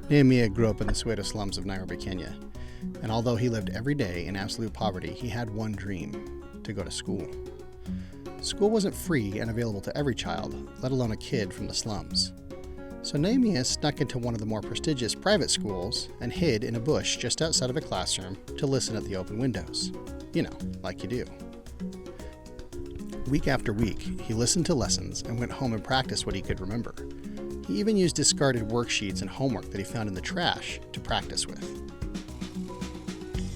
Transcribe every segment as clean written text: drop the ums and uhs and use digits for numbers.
Nehemiah grew up in the Soweto slums of Nairobi, Kenya, and although he lived every day in absolute poverty, he had one dream: to go to school. School wasn't free and available to every child, let alone a kid from the slums. So Nehemiah snuck into one of the more prestigious private schools and hid in a bush just outside of a classroom to listen at the open windows. You know, like you do. Week after week, he listened to lessons and went home and practiced what he could remember. He even used discarded worksheets and homework that he found in the trash to practice with.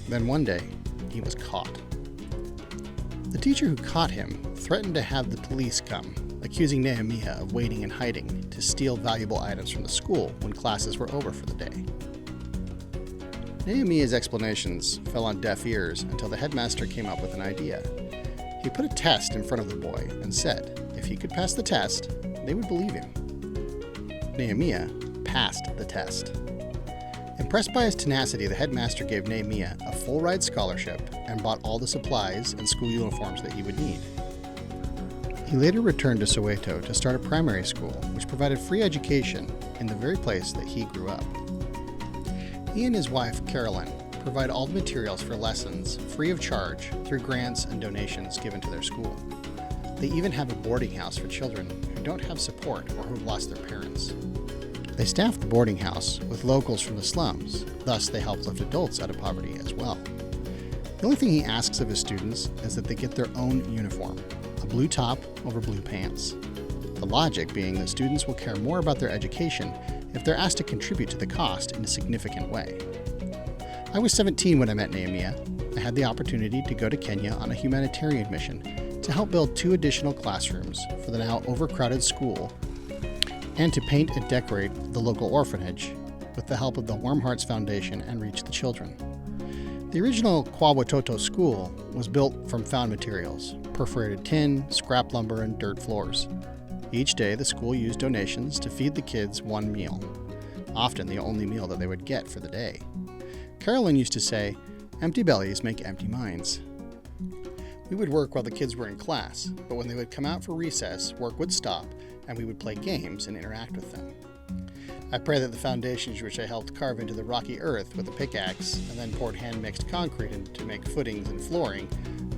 Then one day, he was caught. The teacher who caught him threatened to have the police come, accusing Nehemiah of waiting and hiding to steal valuable items from the school when classes were over for the day. Nehemiah's explanations fell on deaf ears until the headmaster came up with an idea. He put a test in front of the boy and said if he could pass the test, they would believe him. Nehemiah passed the test. Impressed by his tenacity, the headmaster gave Nehemiah a full ride scholarship and bought all the supplies and school uniforms that he would need. He later returned to Soweto to start a primary school, which provided free education in the very place that he grew up. He and his wife, Carolyn, provide all the materials for lessons free of charge through grants and donations given to their school. They even have a boarding house for children who don't have support or who've lost their parents. They staff the boarding house with locals from the slums, thus they help lift adults out of poverty as well. The only thing he asks of his students is that they get their own uniform, a blue top over blue pants. The logic being that students will care more about their education if they're asked to contribute to the cost in a significant way. I was 17 when I met Nehemiah. I had the opportunity to go to Kenya on a humanitarian mission to help build 2 additional classrooms for the now overcrowded school and to paint and decorate the local orphanage with the help of the Warm Hearts Foundation and Reach the Children. The original Kwawatoto school was built from found materials, perforated tin, scrap lumber, and dirt floors. Each day, the school used donations to feed the kids one meal, often the only meal that they would get for the day. Carolyn used to say, "Empty bellies make empty minds." We would work while the kids were in class, but when they would come out for recess, work would stop, and we would play games and interact with them. I pray that the foundations which I helped carve into the rocky earth with a pickaxe and then poured hand-mixed concrete in to make footings and flooring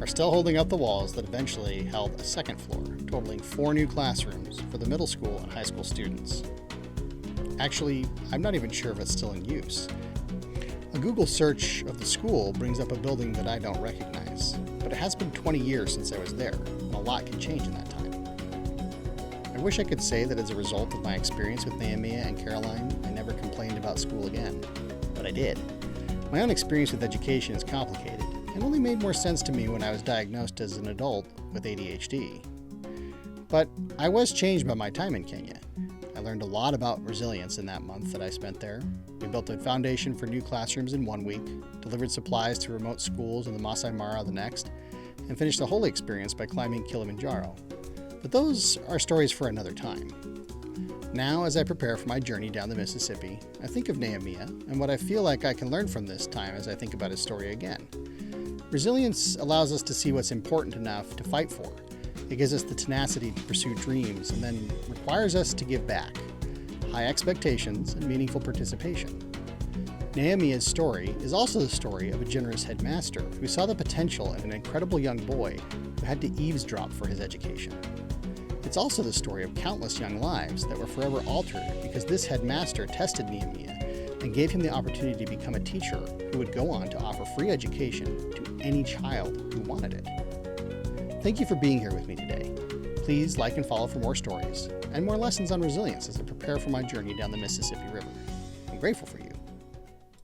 are still holding up the walls that eventually held a second floor, totaling 4 new classrooms for the middle school and high school students. Actually, I'm not even sure if it's still in use. A Google search of the school brings up a building that I don't recognize, but it has been 20 years since I was there, and a lot can change in that time. I wish I could say that as a result of my experience with Nehemiah and Caroline, I never complained about school again, but I did. My own experience with education is complicated, and only made more sense to me when I was diagnosed as an adult with ADHD. But I was changed by my time in Kenya. I learned a lot about resilience in that month that I spent there. We built a foundation for new classrooms in 1 week, delivered supplies to remote schools in the Masai Mara the next, and finished the whole experience by climbing Kilimanjaro. But those are stories for another time. Now, as I prepare for my journey down the Mississippi, I think of Nehemiah and what I feel like I can learn from this time as I think about his story again. Resilience allows us to see what's important enough to fight for. It gives us the tenacity to pursue dreams and then requires us to give back. High expectations and meaningful participation. Nehemiah's story is also the story of a generous headmaster who saw the potential in an incredible young boy who had to eavesdrop for his education. It's also the story of countless young lives that were forever altered because this headmaster tested Nehemiah and gave him the opportunity to become a teacher who would go on to offer free education to any child who wanted it. Thank you for being here with me today. Please like and follow for more stories and more lessons on resilience as I prepare for my journey down the Mississippi River. I'm grateful for you.